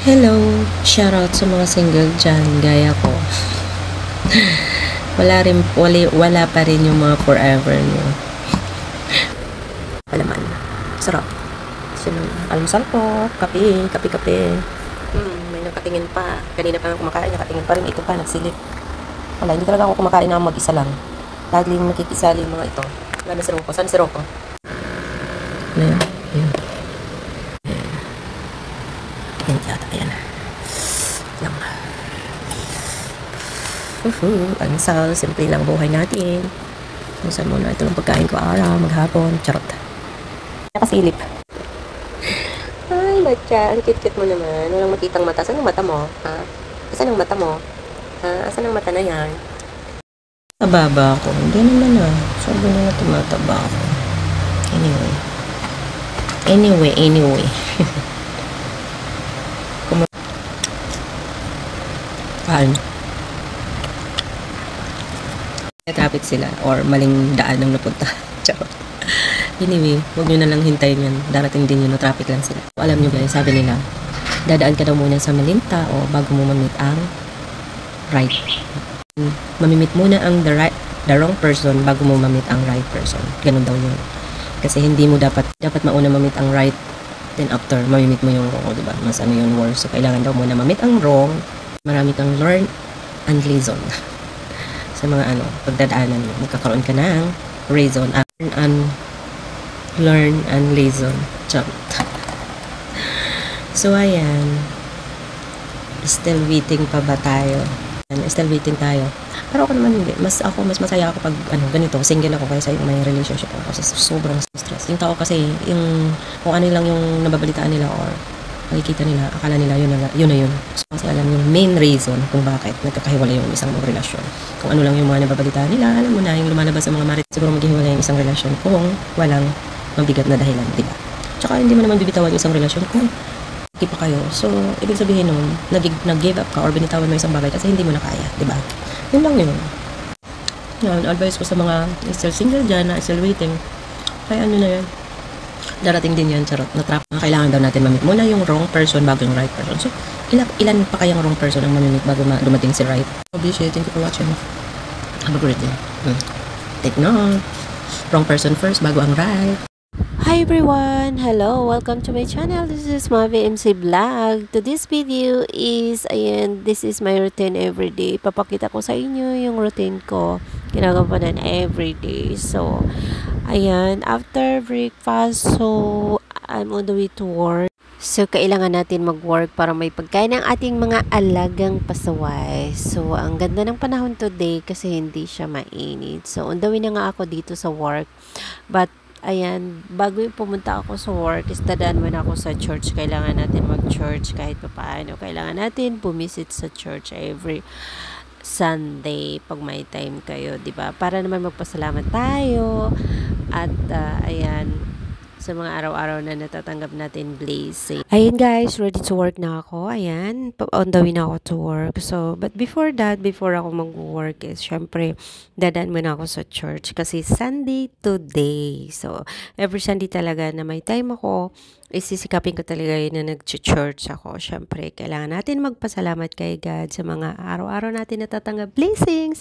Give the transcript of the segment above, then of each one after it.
Hello! Shoutout sa mga single dyan, gaya ko. Wala pa rin yung mga forever nyo. Palaman. Sarap. Almusal ko. Kape. May nakatingin pa. Kanina pa kumakain, nakatingin pa rin. Ito pa, nagsilip. Wala, hindi talaga ako kumakain na mag-isa lang. Laging nakikisali yung mga ito. Wala na si Rocco. Saan si Rocco? Ayan. Ayan. Almusal, simple lang buhay natin. Almusal muna, ito lang pagkain ko araw, maghapon, charot. Nakasilip. Ay, batya, ang cute-cute mo naman. Walang makitang mata. Saan ang mata mo? Ha? Saan ang mata mo? Ha? Asan ang mata na yan? Tababa ako. Hindi naman ah. Sabi nila tumataba ako. Anyway. Paano? Traffic sila or maling daan ang napunta. Anyway, huwag nyo na lang hintayin yan. Darating din yun, no, traffic lang sila. Alam nyo guys, sabi nila, dadaan ka daw muna sa Malinta o bago mo mamit ang right. Mamimit muna ang the wrong person bago mo mamit ang right person. Ganun daw yun. Kasi hindi mo dapat mauna mamit ang right, then after mamimit mo yung wrong, diba? Mas ano yun, worse. So, kailangan daw muna mamit ang wrong. Marami kang learn and lesson. Sa mga pagdadaanan mo. Magkakaroon ka ng reason and learn and lesson. So, ayan. Still waiting pa ba tayo? Still waiting tayo. Pero ako naman hindi. Mas masaya ako pag ganito, single ako kaysa yung may relationship ako. Kasi sobrang stress. Yung tao kasi, kung ano lang yung nababalitaan nila or nakikita nila, akala nila yun na yun. So, kasi alam yung main reason kung bakit nagkakahiwalay yung isang relasyon. Kung ano lang yung mga nababalitaan nila, alam mo na, yung lumalabas sa mga marit, siguro maghihiwalay yung isang relasyon kung walang mabigat na dahilan, diba? Tsaka hindi mo naman bibitawan yung isang relasyon kung hindi pa kayo. So, ibig sabihin nun, nag-give up ka or binitawan mo isang bagay kasi hindi mo na kaya, diba? Yun lang yun. Yan, advice ko sa mga still single dyan na still waiting. Kaya na yan. Darating din yan, charot, na-trap. Kailangan daw natin mamit muna yung wrong person bago yung right person. So, ilan pa kayang wrong person ang mamimit bago dumating si right? Obviously, thank you for watching. Have a great day. Take note. Wrong person first bago ang right. Hi everyone! Hello! Welcome to my channel. This is Mavi MC Vlog. Today's video is, this is my routine everyday. Papakita ko sa inyo yung routine ko. Ginagawa na everyday. So, after breakfast, so, I'm on the way to work. So, kailangan natin mag-work para may pagkain ng ating mga alagang pasaway. So, ang ganda ng panahon today kasi hindi siya mainit. So, on the way na nga ako dito sa work. But, bago yung pumunta ako sa work, is dadaan muna ako sa church. Kailangan natin mag-church kahit pa paano. Kailangan natin bumisit sa church every Sunday pag may time kayo, diba? Para naman magpasalamat tayo at sa mga araw-araw na natatanggap natin blessing. Ayan guys, ready to work na ako. Ayan, on the way na ako to work. So, but before that, before ako mag-work is, syempre, dadaan muna ako sa church kasi Sunday today. So, every Sunday talaga na may time ako, isisikapin ko talaga yun na nag-church ako. Syempre, kailangan natin magpasalamat kay God sa mga araw-araw natin natatanggap blessings.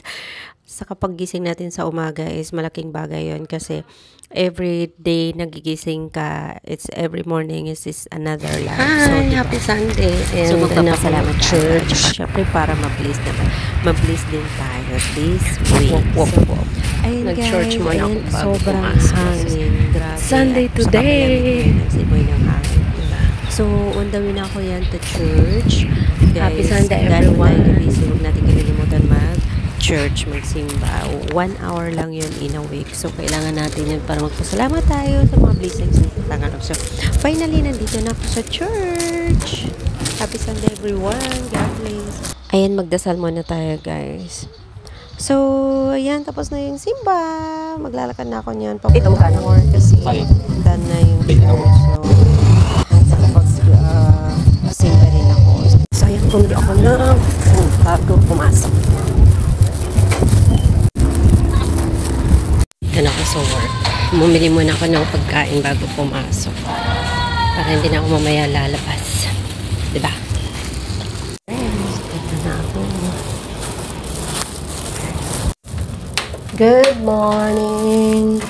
Sa kapag gising natin sa umaga is malaking bagay yun kasi every day nagigising ka, it's every morning is another life. Hi, so, happy Sunday. And so, magpapasalamat church. Syempre, para ma-bless din tayo this week. Ayun Nag-church guys, muna ako bago sobrang pumasok. hangin. Grabe. Sunday today. Simoy ng hangin. So, on the way na ako yan to church. Guys, Happy Sunday, everyone. Huwag natin kalimutan mag-church, magsimba. 1 hour lang yun in a week. So, kailangan natin yun para magpasalamat tayo sa mga blessings na tatanggap. So, finally, nandito na ako sa church. Happy Sunday, everyone. God bless. Ayan, magdasal muna tayo, guys. So, ayan, tapos na yung simba. Maglalakad na ako niyan. Ito ka na. Kasi done na yung church. So, simba rin ako. Sayang kung di ako na bago pumasok. Ito na ako sa work. Bumili muna ako ng pagkain bago pumasok. Para hindi na ako mamaya lalabas. Diba? Good morning!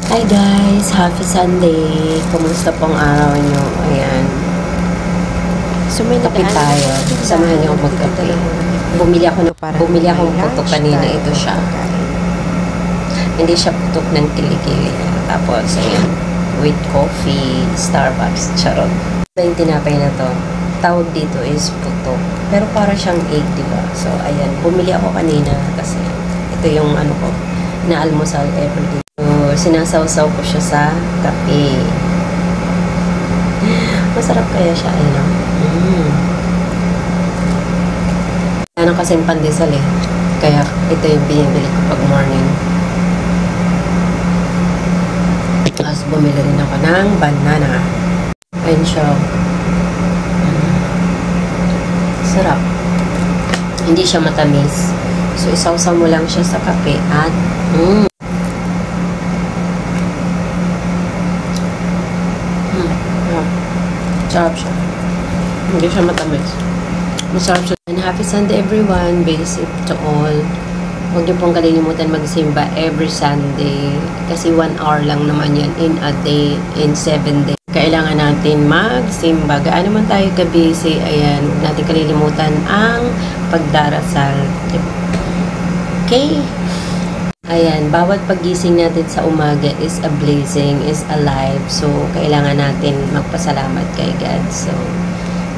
Hi guys! Happy Sunday! Kumusta pong araw nyo? Ayan. Kape tayo. Samahan nyo ako magkape. Bumili akong putok kanina. Ito siya. Hindi siya putok ng kilikili. Tapos, ayan. With coffee, Starbucks, charot. Yung tinapay na to, tawag dito is putok. Pero para siyang egg, diba? So, ayan. Bumili ako kanina kasi ito yung ano ko, na-almusal everyday. So, sinasawsaw ko siya sa kape. Masarap kaya siya, ayun. Ano kasing pandesal eh. Kaya ito yung binibili ko pag morning. Tapos bumili rin ako ng banana. Ayun siya. Sarap. Hindi siya matamis. So, isawsaw mo lang siya sa kape at sarap siya. Hindi siya matamis. Masarap siya. And happy Sunday everyone. Basic to all. Huwag niyo pong kalilimutan magsimba every Sunday. Kasi 1 hour lang naman yan in a day, in 7 days. Kailangan natin magsimba. Gaano man tayo kabisi, ayan, huwag natin kalilimutan ang pagdarasal. Okay? Ayan, bawat paggising natin sa umaga is a blessing, is alive. So, kailangan natin magpasalamat kay God. So,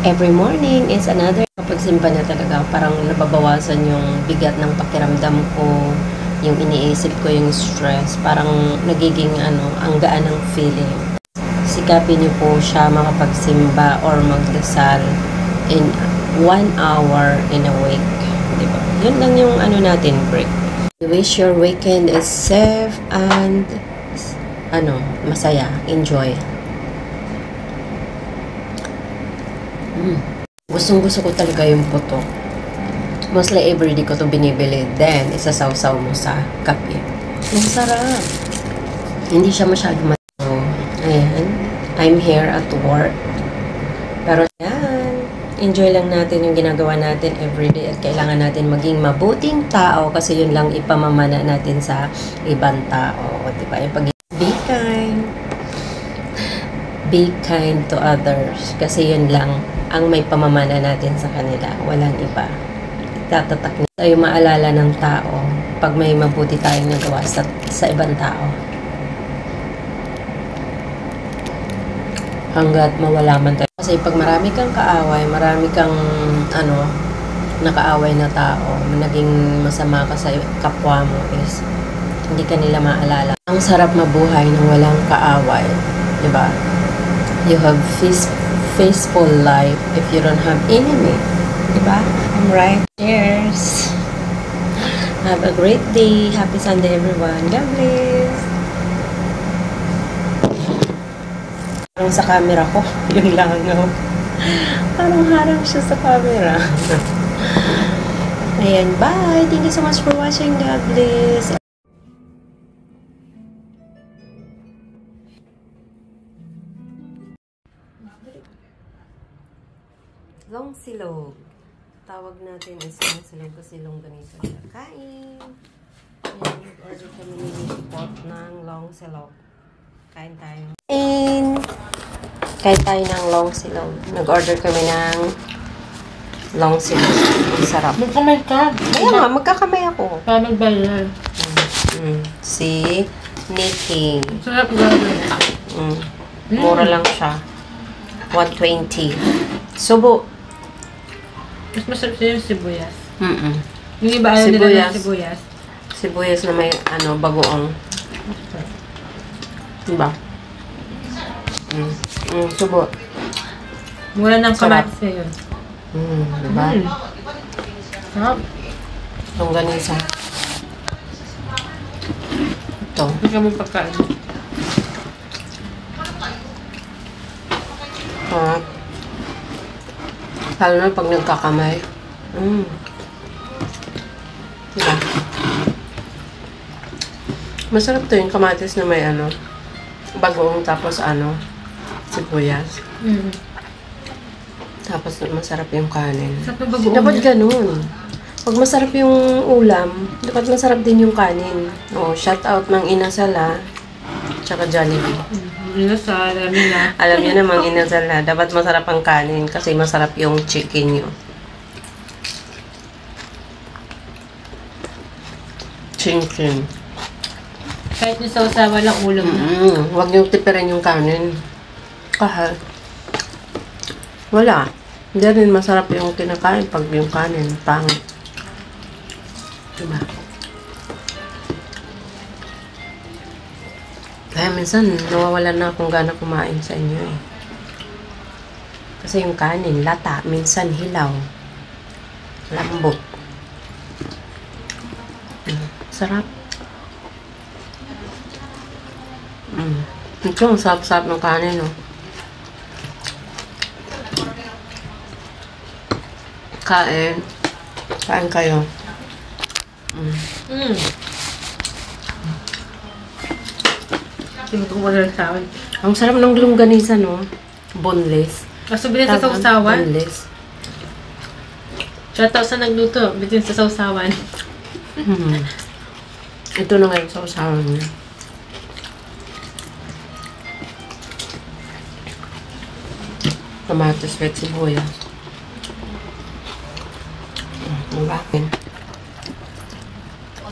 every morning is another. Kapag simba na talaga, parang nababawasan yung bigat ng pakiramdam ko, yung iniisip ko, yung stress. Parang nagiging ang gaan ng feeling. Sikapin niyo po siya makapagsimba or magdasal in 1 hour in a week. Diba? Yun lang yung natin, break. I wish your weekend is safe and masaya. Enjoy. Gustong-gusto ko talaga yung putok. Mostly everyday ko to binibili. Then, isasawsaw mo sa kape. Ang sarap. Hindi siya masyado ayan. I'm here at work. Pero yan. Enjoy lang natin yung ginagawa natin everyday at kailangan natin maging mabuting tao kasi yun lang ipamamana natin sa ibang tao. Diba? Yung be kind. Be kind to others. Kasi yun lang ang may pamamana natin sa kanila. Walang iba. Itatatak na tayo maalala ng tao pag may mabuti tayong nagawa sa ibang tao. Hanggat mawala man tayo. Kasi pag marami kang kaaway, marami kang nakaaway na tao, naging masama ka sa kapwa mo is hindi ka nila maalala. Ang sarap mabuhay nang walang kaaway. Diba? You have peaceful life if you don't have enemy. Diba? I'm right. Cheers! Have a great day. Happy Sunday everyone. God bless! Parang sa camera ko, yung langaw. Parang harang siya sa camera. Ayan, bye! Thank you so much for watching. God bless! Long silog. Tawag natin is long silog kasi longganisa siya. Kain! Ayan, order kami ni pot ng long silog. Kain tayo. Kain tayo ng long silog. Nag-order kami ng long silog. Ang sarap. Magkamay ka. Kaya nga, magkakamay ako. Para magbayad. Si Nikki. Sarap gawin. Mura lang siya. 120. Subo. Mas masarap siya yung sibuyas. Yung iba ayaw nila ng sibuyas. Sibuyas na may bagoong. Diba? Subo. Mura ng kamatis na yun. Diba? Sarap. Longganisa. Ito. Hindi ka mong pagkain. Lalo na pag nagkakamay. Diba? Masarap to yung kamatis na may bagoong tapos sibuyas. Tapos masarap yung kanin. Sarap ng bagoong Dapat niya. ganun. Pag masarap yung ulam, dapat masarap din yung kanin. Oh, shout out ng Inasala, tsaka Jollibee. Inasal, alam na. Alam niyo namang Inasala, dapat masarap ang kanin kasi masarap yung chicken nyo. Chin-chin. Kahit yung sausawa lang ulam na. Huwag niyo tipirin yung kanin. Kahal. Wala. Hindi rin masarap yung kinakain pag yung kanin. Pangit. Diba? Kaya minsan, nawawalan na akong gana kumain sa inyo eh. Kasi yung kanin, lata, minsan hilaw. Lambot. Sarap. Ito, ang sarap-sarap ng kanin, no? Kain. Kain kayo. Tinutok mo na sa akin. Ang sarap ng longganisa, no? Boneless. Kaso bilhin sa sausawan. Boneless. Shoutout sa nagluto. Bilhin sa sausawan. Ito na ngayon sa usawan niya. Kamatis, red sibuyas. Bakit?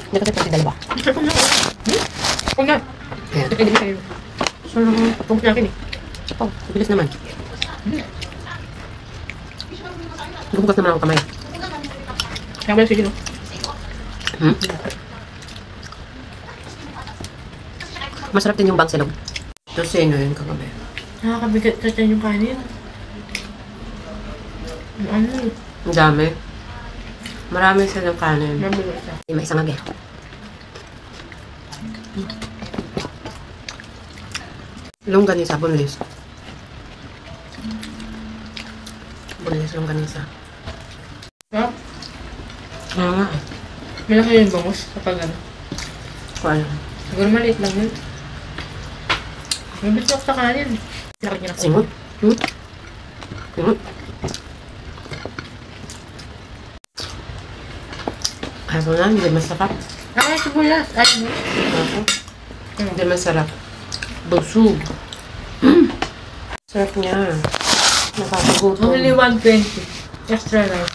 Hindi kasi pati dalawa. Kung na. Ayan. Depende na kayo. So, Kung nakin eh. oh, bilis naman. Gumugas naman ako kamay. Kaya mo lang sige no. Masarap din yung bangsilog. Tosino yun kagabi. Nakakabigat ka dyan yung kanin. Ano? Ang dami. Marami silang kanin. Mabigat siya. May isang agi. Longganisa, boneless. Boneless longganisa. Ha? Oo nga. Malaki yung bangus kapag ano. Ko alam. Siguro maliit lang yun. Mabit sa kanin. Nakit niya na Singot? Singot? Ayaw na, hindi masarap. Ay, sibulas. Ay, mo. Ako? Hindi masarap. Busog. Sarap niya. Nakakagutom. Only 120. Extra rice.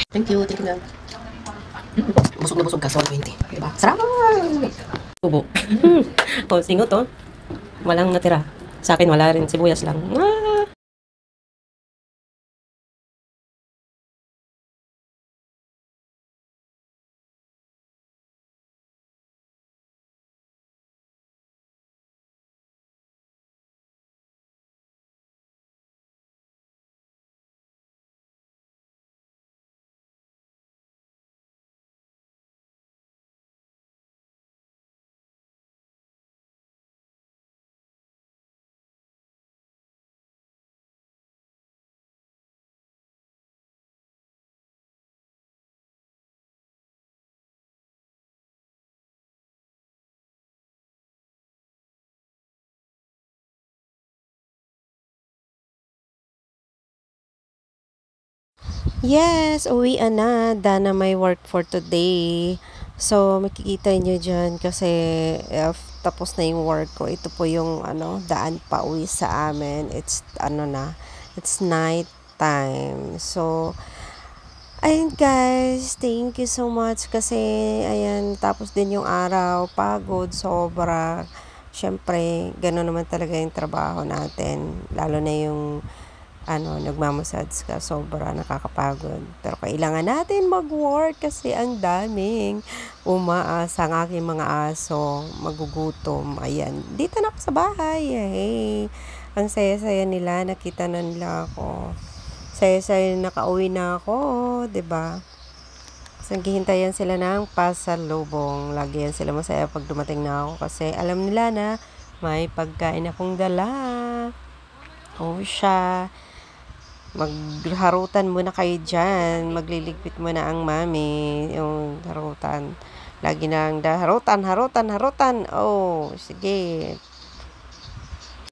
Thank you lang. Busog na busog ka sa 120. Diba? Sarap! Tubo. O, singot to. Walang natira. Sa akin, wala rin. Sibuyas lang. Yes, uwian na. Done na my work for today. So, makikita nyo dyan kasi tapos na yung work ko. Ito po yung daan pa uwi sa amin. It's it's night time. So, ayun guys, thank you so much kasi ayan, tapos din yung araw, pagod, sobra. Syempre, gano'n naman talaga yung trabaho natin. Lalo na yung nagmamassage ka, sobra nakakapagod. Pero kailangan natin mag-work kasi ang daming umaasa ang aking mga aso, magugutom. Ayan, dito na ako sa bahay. Hey, ang saya-saya nila, nakita na nila ako. Saya-saya nakauwi na ako, 'di ba? Naghihintayan sila ng pasalubong. Lagi yan sila masaya pag dumating na ako kasi alam nila na may pagkain akong dala. O siya, magharutan muna kayo dyan. Magliligpit muna ang mami. Yung harutan. Lagi nang harutan. Oh, sige.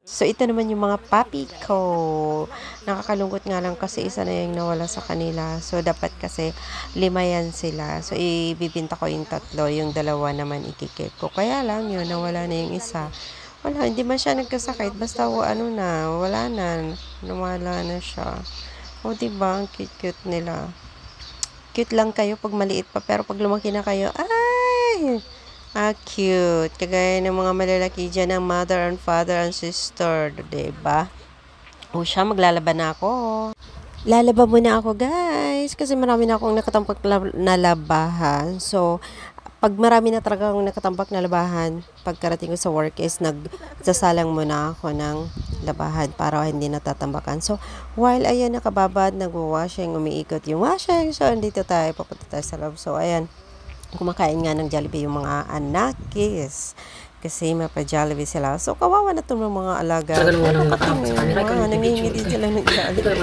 So, ito naman yung mga papi ko. Nakakalungkot nga lang kasi isa na yung nawala sa kanila. So, dapat kasi 5 yan sila. So, ibibinta ko yung 3. Yung 2 naman ikikip ko. Kaya lang yun, nawala na yung isa. Wala, hindi man siya nagkasakit. Basta wala na. Nawala na siya. O, diba? Ang cute-cute nila. Cute lang kayo pag maliit pa. Pero pag lumaki na kayo, ay! Cute. Kagaya ng mga malalaki dyan ng mother and father and sister. Diba? O siya, maglalaban na ako. Lalaba muna ako, guys. Kasi marami na akong nakatampak na labahan. So, pag marami na talaga akong nakatampak na labahan, pagkarating ko sa work is nagsasalang muna ako ng labahan para hindi natatambakan. So, while ayan nakababad, nag-washing, umiikot yung washing. So, andito tayo, papunta tayo sa loob. So, ayan. Kumakain nga ng Jollibee yung mga anakis. Kasi mapa-Jollibee sila. So, kawawa na itong mga alaga. Talaga naman ang katawag sa camera. Nangingi din sila ng Jollibee.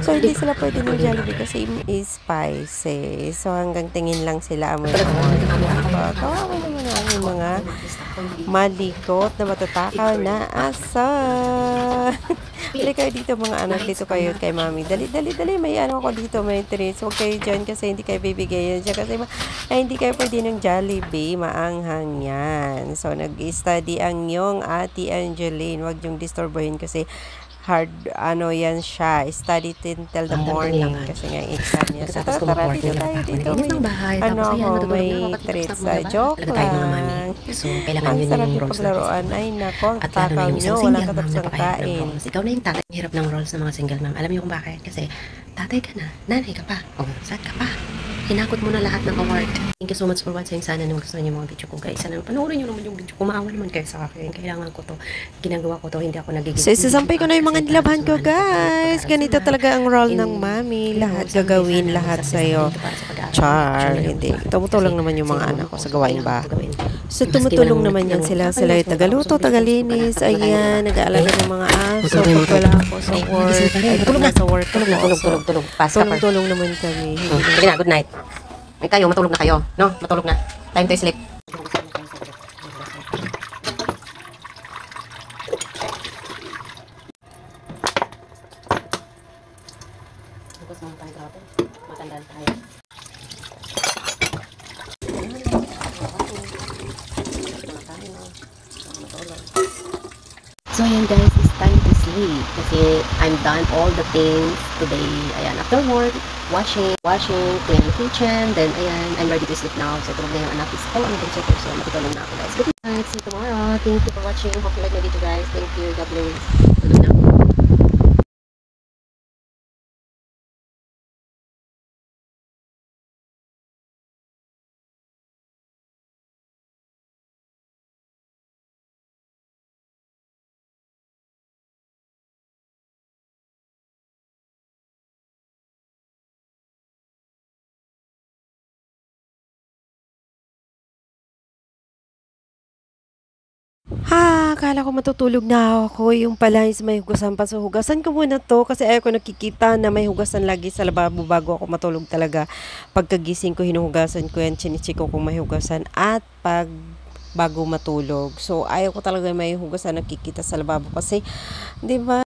So, hindi sila pwede ng Jollibee kasi is spicy. So, hanggang tingin lang sila amoy. Kawawa naman ang mga malikot na matatakaw na asa. Dali kayo dito mga anak, dito kayo kay mami. Dali, may ano ako dito, may treats. Huwag kayo dyan kasi hindi kayo bibigay yan siya. Kasi hindi kayo pwede ng Jollibee, maanghang yan. So, nag-study ang yung ate Angeline. Huwag yung disturbohin kasi hard, yan siya. Study till the morning. Kasi nga exam niya. So, tara, dito tayo dito. May treats. Joke lang. So, kailangan yun sarap yung yung rolls paglaruan. Ay, nako, at lalo na takaw yung nyo. isang Walang single mom katapos na ang papayag ng kain. rolls. Ikaw na yung tatay. Ang hirap ng rolls ng mga single mom. Alam niyo kung bakit? Kasi tatay ka na, nanay ka pa, sad ka pa. Hinakot mo na lahat ng award. Thank you so much for watching. Sana naman gusto niyo yung mga video ko, guys. Sana panoorin niyo naman yung video ko. Maawa naman kayo sa akin. Kailangan ko to. Ginagawa ko to. Hindi ako nagiging. So, isasampay ko na yung mga nilabhan ko, guys. Ganito talaga ang role ng mami. Lahat gagawin, lahat sa'yo. Char. Hindi. Tumutulong naman yung mga anak ko sa gawaing bahay. So, tumutulong naman yan sila. Sila yung tagaluto, tagalinis. Ayan, nag-aalaga ng mga aso. Pag wala ako sa work. Ay, pag nasa work ako. Tulog. Pass ka pa. Tulong naman kami. Sige na, good night. Kayo, matulog na kayo. No, matulog na. Time to sleep. Matandaan tayo. So, ayan guys, it's time to sleep. Kasi I'm done all the things today. Ayan, after work, washing, clean the kitchen. Then, ayan, I'm ready to sleep now. So, tulog na yung anak is all on the checker. So, matutulog na ako guys. Good night. See you tomorrow. Thank you for watching. Hope you like my video guys. Thank you. God bless. Tulog na. Akala ko matutulog na ako. Yung pala is may hugasan pa. So, hugasan ko muna to kasi ayaw ko nakikita na may hugasan lagi sa lababo bago ako matulog talaga. Pagkagising ko, hinuhugasan ko yan. Chinichik ko kung may hugasan at bago matulog. So, ayaw ko talaga may hugasan nakikita sa lababo kasi, di ba?